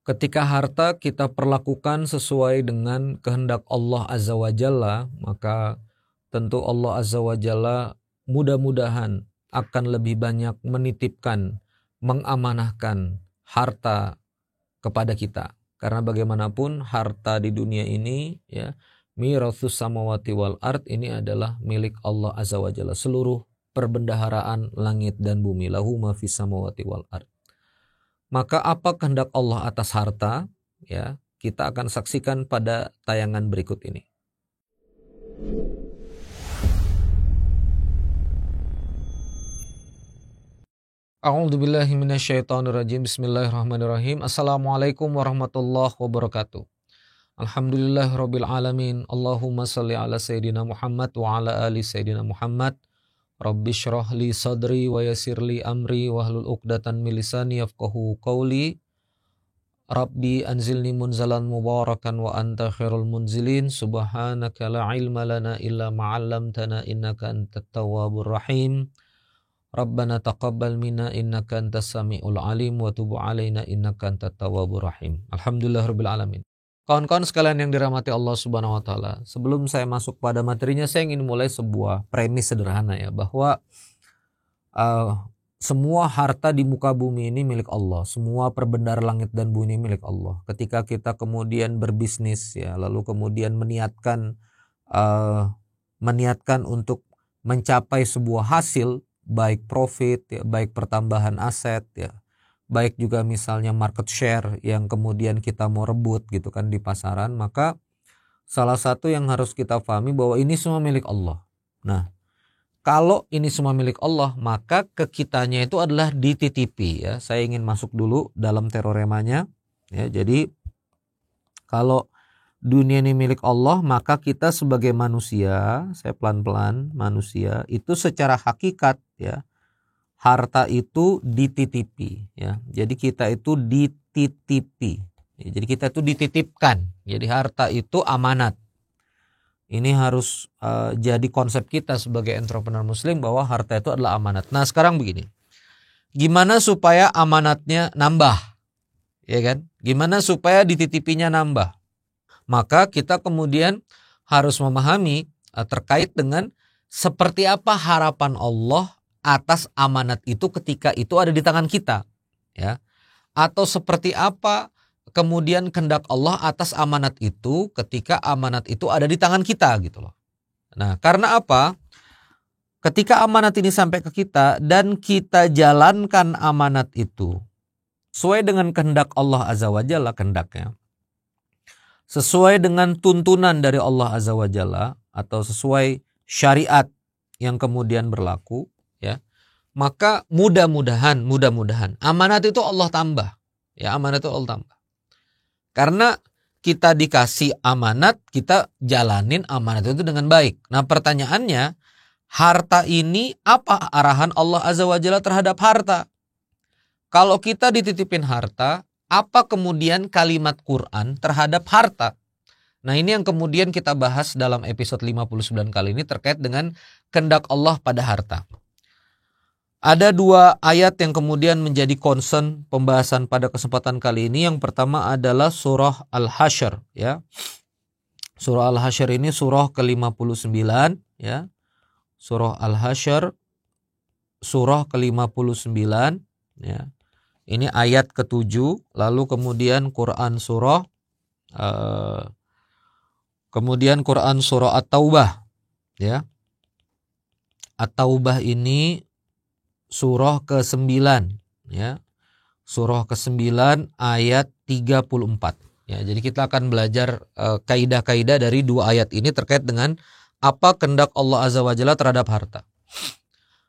Ketika harta kita perlakukan sesuai dengan kehendak Allah Azza wa Jalla, maka tentu Allah Azza wa Jalla mudah-mudahan akan lebih banyak menitipkan, mengamanahkan harta kepada kita. Karena bagaimanapun harta di dunia ini, ya, mirathus samawati wal ard, ini adalah milik Allah Azza wa Jalla. Seluruh perbendaharaan langit dan bumi, lahu ma fis samawati wal ard. Maka apa kehendak Allah atas harta, ya, kita akan saksikan pada tayangan berikut ini. A'udzubillahi minasyaitonirrajim. Bismillahirrahmanirrahim. Assalamualaikum warahmatullahi wabarakatuh. Alhamdulillahirabbil alamin. Allahumma shalli ala sayidina Muhammad wa ala ali sayidina Muhammad. Rabbi syrah li sadri wa yassir li amri wahlul 'uqdatan min lisani yafqahu qawli. Rabbi anzilni munzalan mubarakan wa anta khairul munzilin. Subhanaka la ilma lana illa ma 'allamtana innaka antat tawwabur rahim. Rabbana taqabbal minna innaka antas samiul alim wa tub 'alaina innaka antat tawwabur rahim. Alhamdulillahirabbil alamin. Kawan-kawan sekalian yang dirahmati Allah Subhanahu wa taala, sebelum saya masuk pada materinya, saya ingin mulai sebuah premis sederhana, ya, bahwa semua harta di muka bumi ini milik Allah, semua perbendahara langit dan bumi ini milik Allah. Ketika kita kemudian berbisnis, ya, lalu kemudian meniatkan untuk mencapai sebuah hasil, baik profit, ya, baik pertambahan aset, ya, baik juga misalnya market share yang kemudian kita mau rebut gitu kan di pasaran, maka salah satu yang harus kita pahami bahwa ini semua milik Allah. Nah, kalau ini semua milik Allah, maka ke kitanya itu adalah dititipi, ya. Saya ingin masuk dulu dalam teoremanya, ya. Jadi kalau dunia ini milik Allah, maka kita sebagai manusia, saya pelan-pelan, manusia itu secara hakikat, ya, harta itu dititipi, ya. Jadi kita itu dititipi, ya. Jadi kita itu dititipkan. Jadi harta itu amanat. Ini harus jadi konsep kita sebagai entrepreneur muslim, bahwa harta itu adalah amanat. Nah, sekarang begini, gimana supaya amanatnya nambah, ya kan? Gimana supaya dititipinya nambah? Maka kita kemudian harus memahami terkait dengan seperti apa harapan Allah atas amanat itu ketika itu ada di tangan kita, ya. Atau seperti apa kemudian kehendak Allah atas amanat itu ketika amanat itu ada di tangan kita, gitu loh. Nah, karena apa? Ketika amanat ini sampai ke kita dan kita jalankan amanat itu sesuai dengan kehendak Allah Azza wa Jalla, kehendaknya, sesuai dengan tuntunan dari Allah Azza wa Jalla, atau sesuai syariat yang kemudian berlaku, ya, maka mudah-mudahan amanat itu Allah tambah, ya, amanat itu Allah tambah. Karena kita dikasih amanat, kita jalanin amanat itu dengan baik. Nah, pertanyaannya, harta ini apa arahan Allah Azza wa Jalla terhadap harta? Kalau kita dititipin harta, apa kemudian kalimat Quran terhadap harta? Nah, ini yang kemudian kita bahas dalam episode 59 kali ini terkait dengan kehendak Allah pada harta. Ada dua ayat yang kemudian menjadi concern pembahasan pada kesempatan kali ini. Yang pertama adalah surah Al-Hasyr, ya. Surah Al-Hasyr ini surah ke-59, ya. Surah Al-Hasyr surah ke-59, ya. Ini ayat ke-7, lalu kemudian Quran surah At-Taubah, ya. At-Taubah ini surah ke-9, ya. Surah ke-9 ayat 34. Ya, jadi kita akan belajar kaidah-kaidah dari dua ayat ini terkait dengan apa kehendak Allah Azza wa Jalla terhadap harta.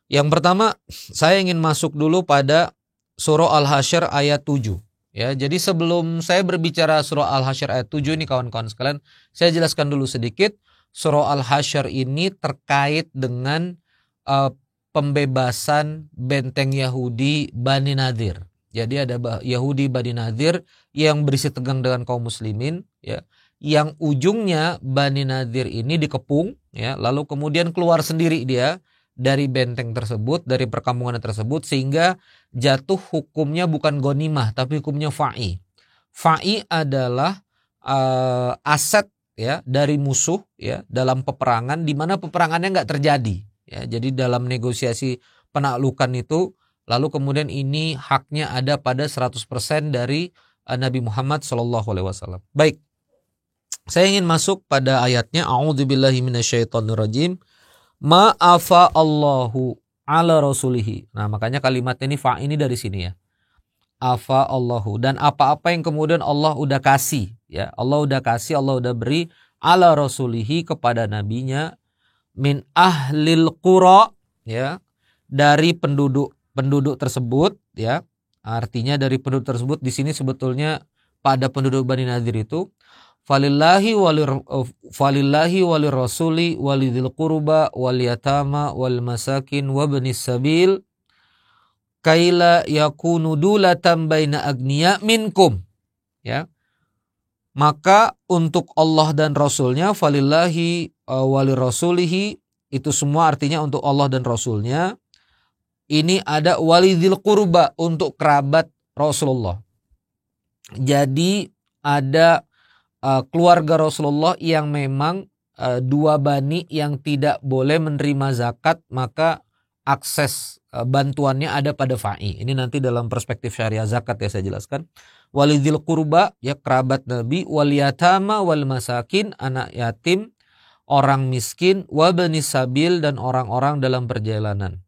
Yang pertama, saya ingin masuk dulu pada surah Al-Hasyr ayat 7. Ya, jadi sebelum saya berbicara surah Al-Hasyr ayat 7 ini, kawan-kawan sekalian, saya jelaskan dulu sedikit. Surah Al-Hasyr ini terkait dengan pembebasan benteng Yahudi Bani Nadir. Jadi ada Yahudi Bani Nadir yang berisi tegang dengan kaum muslimin, ya, yang ujungnya Bani Nadir ini dikepung, ya, lalu kemudian keluar sendiri dia dari benteng tersebut, dari perkampungan tersebut, sehingga jatuh hukumnya bukan ghanimah tapi hukumnya fa'i. Fa'i adalah aset ya dari musuh ya dalam peperangan di mana peperangannya nggak terjadi ya. Jadi dalam negosiasi penaklukan itu lalu kemudian ini haknya ada pada 100% dari Nabi Muhammad SAW. Baik. Saya ingin masuk pada ayatnya. A'udzubillahi minasyaitonirrajim. Ma'afa Allahu ala rasulihi. Nah, makanya kalimat ini fa ini dari sini ya. Afa Allahu, dan apa-apa yang kemudian Allah udah kasih ya. Allah udah kasih, Allah udah beri ala rasulihi kepada nabinya min ahlil qura ya, dari penduduk tersebut ya. Artinya dari penduduk tersebut di sini sebetulnya pada penduduk Bani Nadir itu falillahi walir rasuli walidil qurba wal yatama wal masakin wabnis sabil kaila yakunu dulatan baina agniya minkum ya. Maka untuk Allah dan Rasulnya falillahi walir rasulihi, itu semua artinya untuk Allah dan Rasulnya. Ini ada walidil qurba, untuk kerabat Rasulullah. Jadi ada keluarga Rasulullah yang memang dua bani yang tidak boleh menerima zakat, maka akses bantuannya ada pada fa'i. Ini nanti dalam perspektif syariah zakat ya saya jelaskan. Walidil qurba ya kerabat Nabi, wal yatama wal masakin, anak yatim, orang miskin, wabnis sabil, dan orang-orang dalam perjalanan.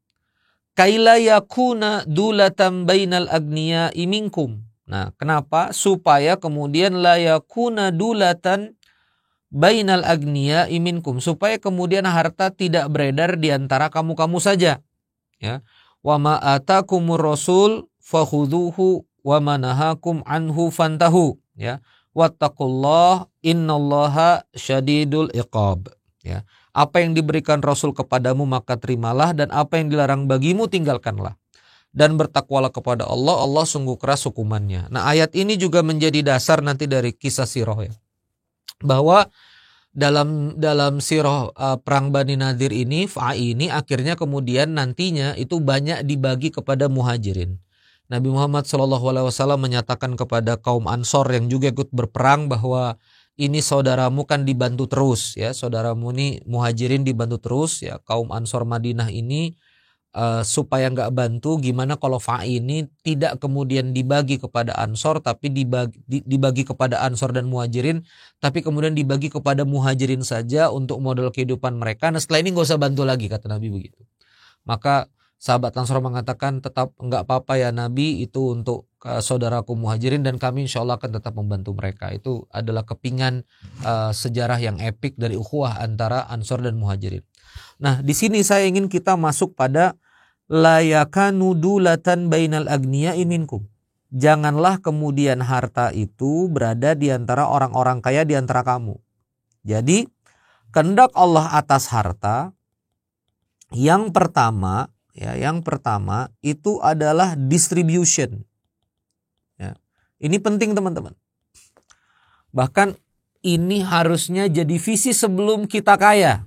Kaila yakuna dulatan bainal agniya minkum. Nah, kenapa? Supaya kemudian la yakuna dulatan bainal agniya minkum, supaya kemudian harta tidak beredar di antara kamu-kamu saja. Ya. Wa ma atakumur rasul fakhudhuhu wa ma nahakum anhu fantahu ya. Wattaqullah innallaha syadidul iqab ya. Apa yang diberikan Rasul kepadamu maka terimalah, dan apa yang dilarang bagimu tinggalkanlah. Dan bertakwalah kepada Allah, Allah sungguh keras hukumannya. Nah, ayat ini juga menjadi dasar nanti dari kisah sirah ya. Bahwa dalam sirah perang Bani Nadir ini, fa'i ini akhirnya kemudian nantinya itu banyak dibagi kepada muhajirin. Nabi Muhammad SAW menyatakan kepada kaum Ansor yang juga ikut berperang bahwa ini saudaramu kan dibantu terus ya, saudaramu ini muhajirin dibantu terus ya, kaum Ansor Madinah ini supaya nggak bantu, gimana kalau fa'i ini tidak kemudian dibagi kepada Ansor tapi dibagi kepada Ansor dan muhajirin, tapi kemudian dibagi kepada muhajirin saja untuk modal kehidupan mereka. Nah, setelah ini nggak usah bantu lagi, kata Nabi begitu. Maka sahabat Ansor mengatakan, tetap nggak apa-apa ya Nabi, itu untuk saudaraku muhajirin dan kami insya Allah akan tetap membantu mereka. Itu adalah kepingan sejarah yang epik dari ukhuwah antara Ansor dan muhajirin. Nah, di sini saya ingin kita masuk pada la yakanu dulatan bainal agniya minkum. Janganlah kemudian harta itu berada di antara orang-orang kaya di antara kamu. Jadi, kehendak Allah atas harta yang pertama itu adalah distribution. Ya. Ini penting teman-teman. Bahkan ini harusnya jadi visi sebelum kita kaya.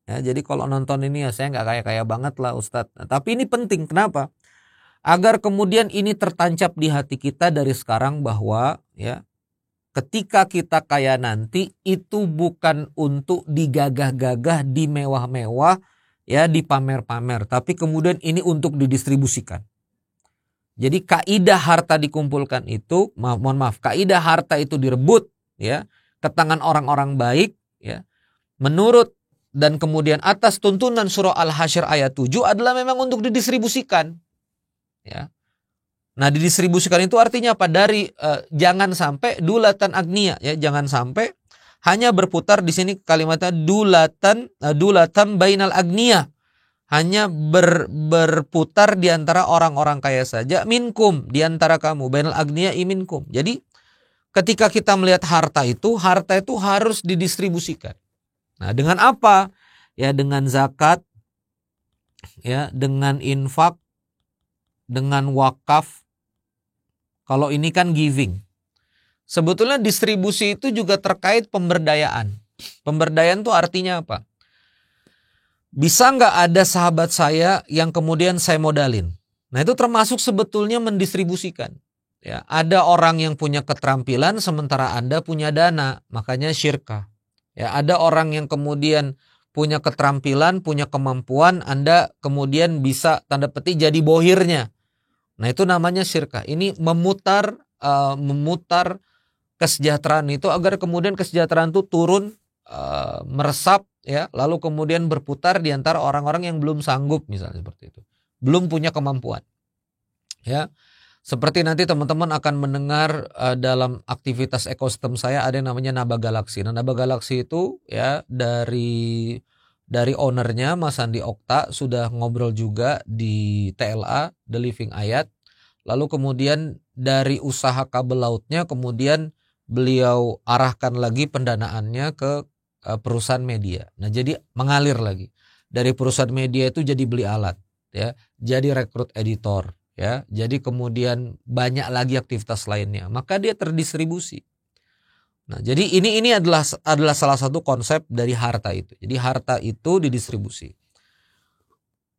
Ya, jadi kalau nonton ini ya saya nggak kaya-kaya banget lah Ustadz. Nah, tapi ini penting. Kenapa? Agar kemudian ini tertancap di hati kita dari sekarang bahwa ya ketika kita kaya nanti itu bukan untuk digagah-gagah, dimewah-mewah, ya dipamer-pamer. Tapi kemudian ini untuk didistribusikan. Jadi kaidah harta dikumpulkan itu, kaidah harta itu direbut ya ke tangan orang-orang baik ya. Menurut dan kemudian atas tuntunan surah Al-Hasyr ayat 7 adalah memang untuk didistribusikan. Ya. Nah, didistribusikan itu artinya apa? Dari jangan sampai dulatan agniya ya, jangan sampai hanya berputar di sini kalimatnya dulatan bainal agniya. Hanya berputar di antara orang-orang kaya saja, minkum, di antara kamu, bainal agniya minkum. Jadi ketika kita melihat harta itu harus didistribusikan. Nah, dengan apa? Ya, dengan zakat, ya, dengan infak, dengan wakaf. Kalau ini kan giving. Sebetulnya distribusi itu juga terkait pemberdayaan. Pemberdayaan itu artinya apa? Bisa nggak ada sahabat saya yang kemudian saya modalin? Nah, itu termasuk sebetulnya mendistribusikan. Ya, ada orang yang punya keterampilan sementara Anda punya dana, makanya syirkah. Ya, ada orang yang kemudian punya keterampilan, punya kemampuan, Anda kemudian bisa tanda petik jadi bohirnya. Nah, itu namanya syirkah. Ini memutar kesejahteraan itu agar kemudian kesejahteraan itu turun, meresap, ya, lalu kemudian berputar di antara orang-orang yang belum sanggup, misalnya seperti itu, belum punya kemampuan. Ya, seperti nanti teman-teman akan mendengar dalam aktivitas ekosistem saya ada yang namanya Naba Galaxy. Nah, Naba Galaxy itu ya dari ownernya Mas Andi Okta sudah ngobrol juga di TLA The Living Ayat. Lalu kemudian dari usaha kabel lautnya kemudian beliau arahkan lagi pendanaannya ke perusahaan media. Nah, jadi mengalir lagi. Dari perusahaan media itu jadi beli alat, ya, jadi rekrut editor, ya. Jadi kemudian banyak lagi aktivitas lainnya. Maka dia terdistribusi. Nah, jadi ini adalah salah satu konsep dari harta itu. Jadi harta itu didistribusi.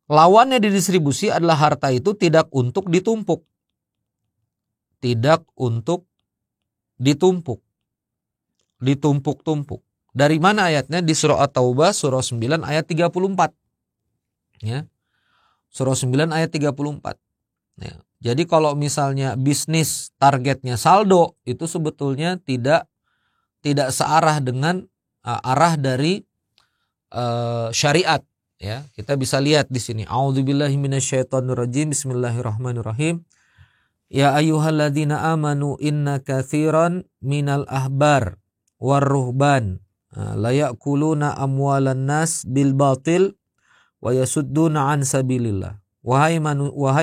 Lawannya didistribusi adalah harta itu tidak untuk ditumpuk. Tidak untuk ditumpuk. Ditumpuk-tumpuk. Dari mana ayatnya? Di surah At-Taubah surah 9 ayat 34. Ya. Surah 9 ayat 34. Ya. Jadi kalau misalnya bisnis targetnya saldo, itu sebetulnya tidak searah dengan arah dari syariat, ya. Kita bisa lihat di sini. A'udzubillahi minasyaitonirrajim. Bismillahirrahmanirrahim. Ya ayyuhalladzina amanu inna katsiran minal ahbar warruhban la ya'kuluna amwalan nas bil batil wa yasudduna an sabilillah. Wahai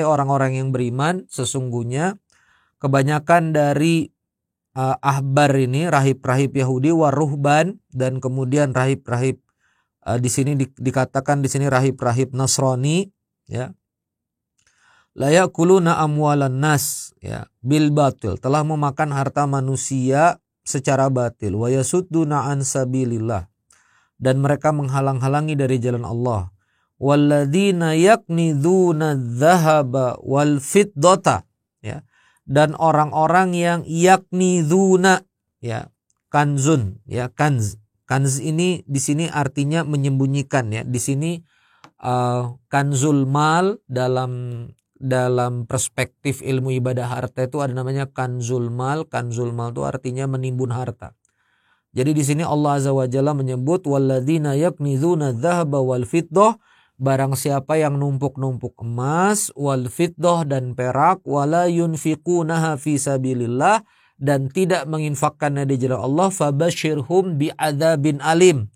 orang-orang yang beriman, sesungguhnya kebanyakan dari ahbar ini, rahib-rahib Yahudi, waruhban, dan kemudian rahib-rahib di sini dikatakan di sini rahib-rahib Nasrani, ya. La ya'kuluna amwalan nas, ya, bil batil, telah memakan harta manusia secara batil, wa yasudduna an sabilillah, dan mereka menghalang-halangi dari jalan Allah. Walladzina yaknizuna dzahaba wal fiddata, ya, dan orang-orang yang yaknizuna, ya, kanzun, ya, kanz ini di sini artinya menyembunyikan, ya. Di sini kanzul mal dalam perspektif ilmu ibadah harta itu ada namanya kanzul mal. Kanzul mal itu artinya menimbun harta. Jadi di sini Allah Azza wa Jalla menyebut walladzina yaknizuna dzahaba wal fiddah, barang siapa yang numpuk-numpuk emas, wal fiddah, dan perak, wala yunfiqunaha fi sabilillah, dan tidak menginfakkannya di jalan Allah, fabasyirhum bi'adzabin alim,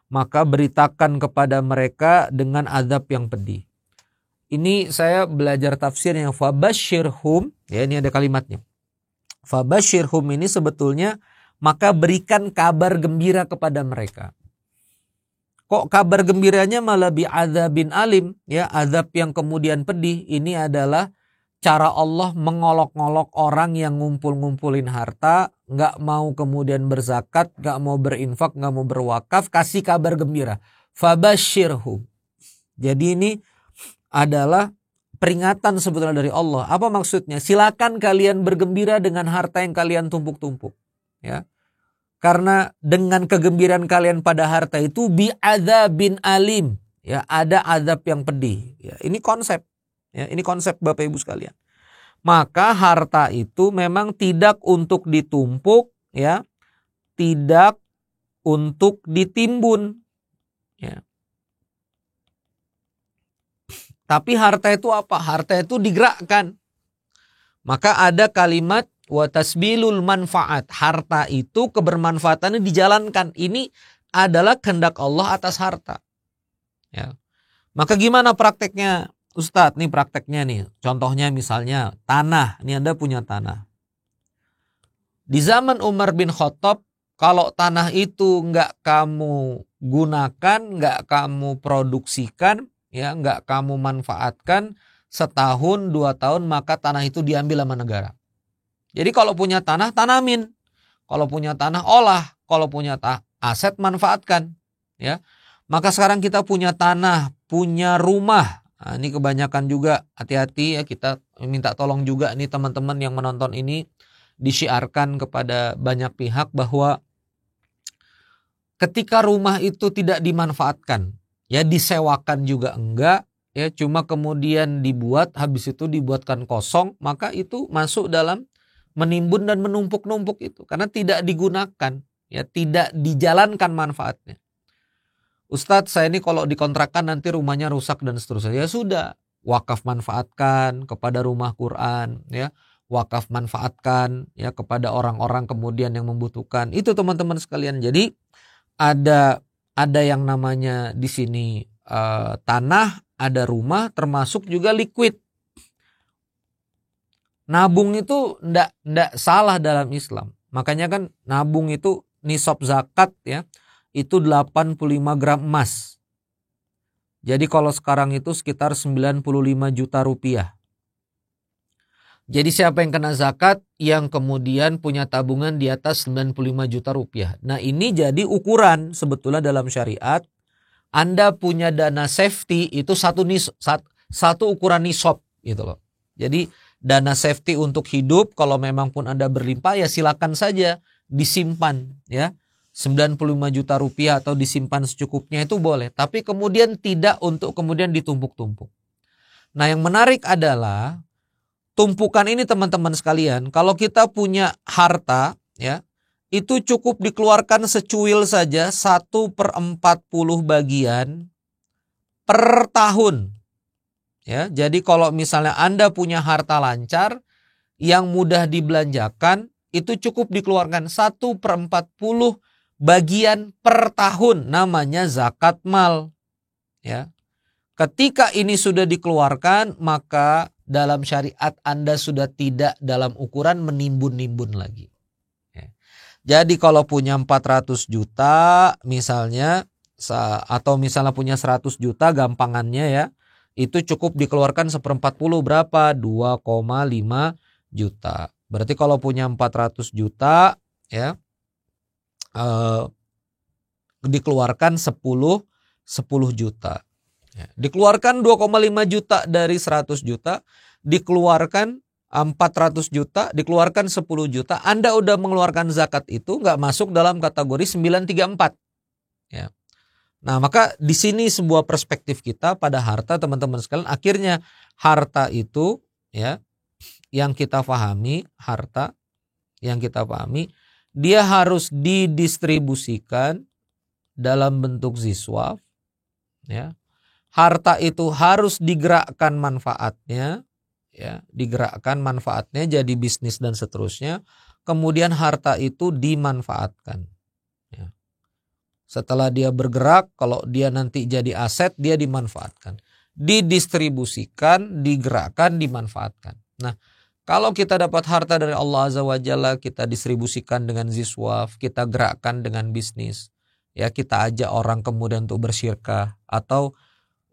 maka beritakan kepada mereka dengan azab yang pedih. Ini saya belajar tafsir yang fabasyirhum, ya, ini ada kalimatnya. Fabasyirhum ini sebetulnya maka berikan kabar gembira kepada mereka. Kok kabar gembiranya malah bi'adzabin alim, ya, azab yang kemudian pedih. Ini adalah cara Allah mengolok-ngolok orang yang ngumpul-ngumpulin harta, nggak mau kemudian berzakat, nggak mau berinfak, nggak mau berwakaf, kasih kabar gembira. Fabasyirhum. Jadi ini adalah peringatan sebetulnya dari Allah. Apa maksudnya? Silakan kalian bergembira dengan harta yang kalian tumpuk-tumpuk, ya. Karena dengan kegembiraan kalian pada harta itu bi'adzabin alim, ya, ada azab yang pedih, ya. Ini konsep, ya, ini konsep Bapak Ibu sekalian. Maka harta itu memang tidak untuk ditumpuk, ya, tidak untuk ditimbun, ya. Tapi harta itu apa? Harta itu digerakkan. Maka ada kalimat wa tasbilul manfaat. Harta itu kebermanfaatannya dijalankan. Ini adalah kehendak Allah atas harta, ya. Maka gimana prakteknya, Ustadz? Nih prakteknya nih. Contohnya misalnya tanah. Ini Anda punya tanah. Di zaman Umar bin Khattab, kalau tanah itu nggak kamu gunakan, nggak kamu produksikan, ya, nggak kamu manfaatkan, setahun 2 tahun maka tanah itu diambil sama negara. Jadi kalau punya tanah, tanamin. Kalau punya tanah, olah. Kalau punya aset, manfaatkan, ya. Maka sekarang kita punya tanah, punya rumah, Nah, ini kebanyakan juga, hati-hati ya, kita minta tolong juga nih teman-teman yang menonton ini, disiarkan kepada banyak pihak bahwa ketika rumah itu tidak dimanfaatkan, ya disewakan juga enggak, ya cuma kemudian dibuat, habis itu dibuatkan kosong, maka itu masuk dalam menimbun dan menumpuk-numpuk itu karena tidak digunakan, ya tidak dijalankan manfaatnya. Ustadz, saya ini kalau dikontrakan nanti rumahnya rusak dan seterusnya. Ya sudah, wakaf manfaatkan kepada rumah Quran, ya. Wakaf manfaatkan ya kepada orang-orang kemudian yang membutuhkan. Itu teman-teman sekalian. Jadi ada yang namanya di sini tanah, ada rumah, termasuk juga liquid. Nabung itu ndak salah dalam Islam. Makanya kan nabung itu nisab zakat ya. Itu 85 gram emas. Jadi kalau sekarang itu sekitar 95 juta rupiah. Jadi siapa yang kena zakat yang kemudian punya tabungan di atas 95 juta rupiah. Nah ini jadi ukuran sebetulnya dalam syariat. Anda punya dana safety itu satu ukuran nisab gitu loh. Jadi dana safety untuk hidup kalau memang pun Anda berlimpah ya silakan saja disimpan ya. 95 juta rupiah atau disimpan secukupnya itu boleh. Tapi kemudian tidak untuk kemudian ditumpuk-tumpuk. Nah yang menarik adalah tumpukan ini teman-teman sekalian. Kalau kita punya harta ya itu cukup dikeluarkan secuil saja 1/40 bagian per tahun. Ya, jadi kalau misalnya Anda punya harta lancar yang mudah dibelanjakan itu cukup dikeluarkan 1/40 bagian per tahun, namanya zakat mal. Ya. Ketika ini sudah dikeluarkan, maka dalam syariat Anda sudah tidak dalam ukuran menimbun-nimbun lagi. Ya. Jadi kalau punya 400 juta misalnya, atau misalnya punya 100 juta gampangannya ya, itu cukup dikeluarkan 1/40 berapa? 2,5 juta. Berarti kalau punya 400 juta ya, dikeluarkan 10 juta. Ya, dikeluarkan 2,5 juta dari 100 juta, dikeluarkan 400 juta, dikeluarkan 10 juta. Anda udah mengeluarkan zakat itu nggak masuk dalam kategori 934. Ya. Nah, maka di sini sebuah perspektif kita pada harta teman-teman sekalian. Akhirnya harta itu ya yang kita pahami, harta yang kita pahami dia harus didistribusikan dalam bentuk ziswaf. Ya. Harta itu harus digerakkan manfaatnya. Ya, digerakkan manfaatnya jadi bisnis dan seterusnya. Kemudian harta itu dimanfaatkan. Ya. Setelah dia bergerak, kalau dia nanti jadi aset, dia dimanfaatkan. Didistribusikan, digerakkan, dimanfaatkan. Nah, kalau kita dapat harta dari Allah Azza wa Jalla, kita distribusikan dengan ziswaf, kita gerakkan dengan bisnis. Ya, kita ajak orang kemudian untuk bersyirkah. Atau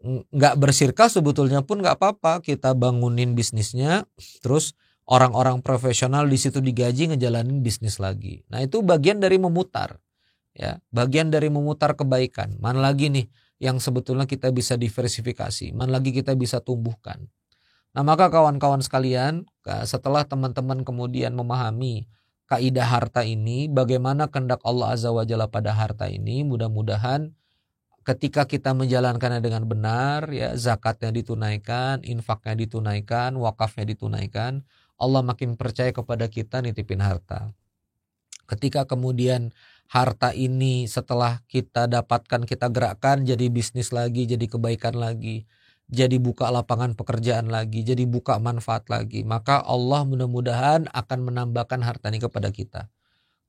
nggak bersyirkah sebetulnya pun nggak apa-apa. Kita bangunin bisnisnya, terus orang-orang profesional di situ digaji ngejalanin bisnis lagi. Nah itu bagian dari memutar. Ya, bagian dari memutar kebaikan. Mana lagi nih yang sebetulnya kita bisa diversifikasi. Mana lagi kita bisa tumbuhkan. Nah maka kawan-kawan sekalian, setelah teman-teman kemudian memahami kaidah harta ini, bagaimana kehendak Allah Azza wa Jalla pada harta ini, mudah-mudahan ketika kita menjalankannya dengan benar, ya zakatnya ditunaikan, infaknya ditunaikan, wakafnya ditunaikan, Allah makin percaya kepada kita nitipin harta. Ketika kemudian harta ini setelah kita dapatkan, kita gerakkan jadi bisnis lagi, jadi kebaikan lagi, jadi buka lapangan pekerjaan lagi, jadi buka manfaat lagi, maka Allah mudah-mudahan akan menambahkan harta ini kepada kita.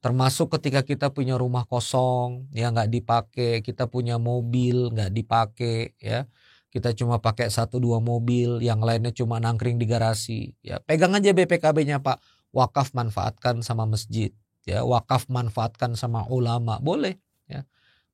Termasuk ketika kita punya rumah kosong yang nggak dipakai, kita punya mobil nggak dipakai, ya kita cuma pakai 1-2 mobil, yang lainnya cuma nangkring di garasi. Ya pegang aja BPKB-nya Pak, wakaf manfaatkan sama masjid, ya wakaf manfaatkan sama ulama, boleh. Ya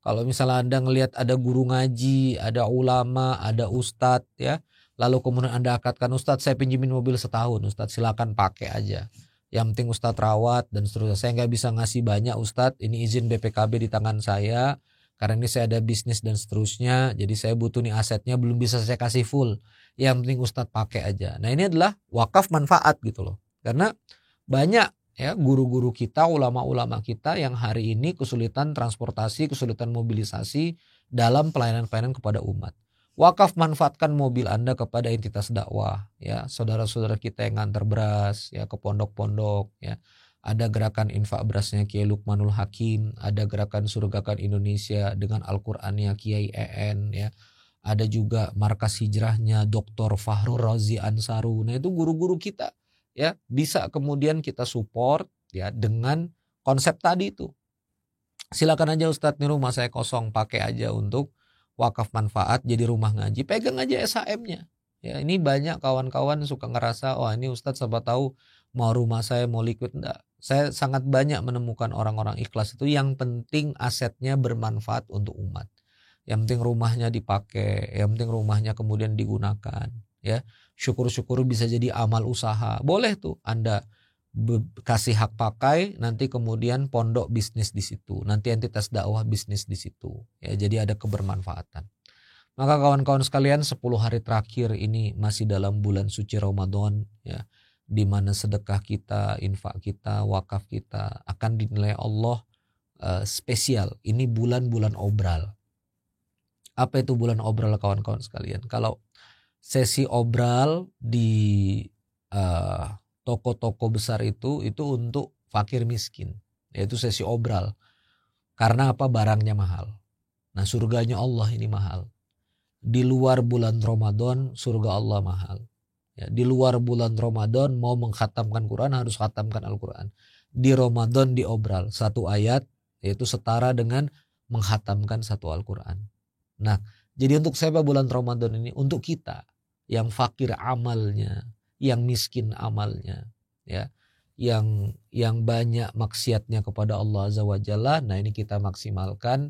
kalau misalnya Anda ngelihat ada guru ngaji, ada ulama, ada ustadz, ya lalu kemudian Anda akadkan, Ustadz saya pinjemin mobil setahun, Ustadz silakan pakai aja. Yang penting Ustadz rawat dan seterusnya. Saya nggak bisa ngasih banyak Ustadz, ini izin BPKB di tangan saya. karena ini saya ada bisnis dan seterusnya, jadi saya butuh nih asetnya, belum bisa saya kasih full, yang penting Ustadz pakai aja. Nah ini adalah wakaf manfaat gitu loh, karena banyak ya guru-guru kita, ulama-ulama kita yang hari ini kesulitan transportasi, kesulitan mobilisasi dalam pelayanan-pelayanan kepada umat. Wakaf manfaatkan mobil Anda kepada entitas dakwah, ya saudara-saudara kita yang ngantar beras ya ke pondok-pondok, ya. Ada gerakan infak berasnya Kiai Lukmanul Hakim, ada gerakan Surgakan Indonesia dengan Al-Qur'annya Kiai EN, ya. Ada juga markas hijrahnya Dr. Fahrul Razi Ansaru. Nah, itu guru-guru kita, ya, bisa kemudian kita support ya dengan konsep tadi itu. Silakan aja Ustadz, nih rumah saya kosong, pakai aja untuk wakaf manfaat jadi rumah ngaji, pegang aja SHM-nya. Ya, ini banyak kawan-kawan suka ngerasa, oh ini Ustadz siapa tahu mau rumah saya mau liquid. Enggak. Saya sangat banyak menemukan orang-orang ikhlas itu yang penting asetnya bermanfaat untuk umat. Yang penting rumahnya dipakai, yang penting rumahnya kemudian digunakan, ya. Syukur-syukur bisa jadi amal usaha. Boleh tuh Anda kasih hak pakai, nanti kemudian pondok bisnis di situ, nanti entitas dakwah bisnis di situ, ya. Jadi ada kebermanfaatan. Maka kawan-kawan sekalian, 10 hari terakhir ini masih dalam bulan suci Ramadan, ya, di mana sedekah kita, infak kita, wakaf kita akan dinilai Allah spesial. Ini bulan-bulan obral. Apa itu bulan obral kawan-kawan sekalian? Kalau sesi obral di toko-toko besar itu untuk fakir miskin, yaitu sesi obral. Karena apa? Barangnya mahal. Nah, surganya Allah ini mahal. Di luar bulan Ramadan surga Allah mahal. Ya, di luar bulan Ramadan mau mengkhatamkan Quran harus khatamkan Al-Quran. Di Ramadan diobral satu ayat, yaitu setara dengan mengkhatamkan satu Al-Quran. Nah, jadi untuk siapa bulan Ramadan ini? Untuk kita yang fakir amalnya, yang miskin amalnya, ya, yang banyak maksiatnya kepada Allah Azza wa Jalla. Nah, ini kita maksimalkan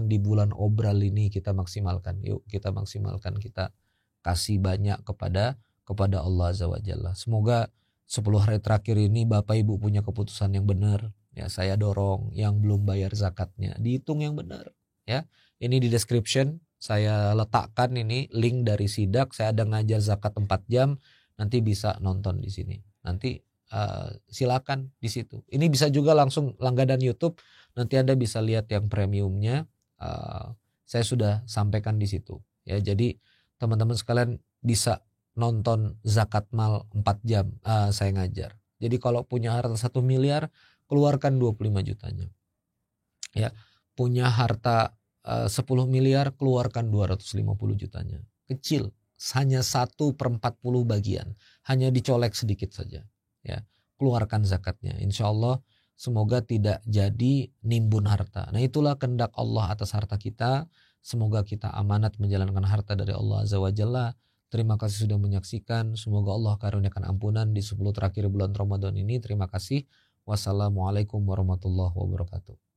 di bulan obral ini, kita maksimalkan. Yuk kita maksimalkan, kita kasih banyak kepada Allah Azza wa Jalla. Semoga 10 hari terakhir ini Bapak Ibu punya keputusan yang benar. Ya, saya dorong yang belum bayar zakatnya dihitung yang benar, ya. Ini di description saya letakkan ini link dari Sidak. Saya ada ngajar zakat 4 jam, nanti bisa nonton di sini. Nanti silakan di situ. Ini bisa juga langsung langganan YouTube. Nanti Anda bisa lihat yang premiumnya. Saya sudah sampaikan di situ. Ya, jadi teman-teman sekalian bisa nonton zakat mal 4 jam saya ngajar. Jadi kalau punya harta 1 miliar, keluarkan 25 jutanya. Ya, punya harta 10 miliar, keluarkan 250 jutanya. Kecil, hanya 1/40 bagian, hanya dicolek sedikit saja. Ya, keluarkan zakatnya. Insya Allah semoga tidak jadi nimbun harta. Nah, itulah kehendak Allah atas harta kita. Semoga kita amanat menjalankan harta dari Allah Azza wa Jalla. Terima kasih sudah menyaksikan. Semoga Allah karuniakan ampunan di 10 terakhir bulan Ramadan ini. Terima kasih. Wassalamualaikum warahmatullahi wabarakatuh.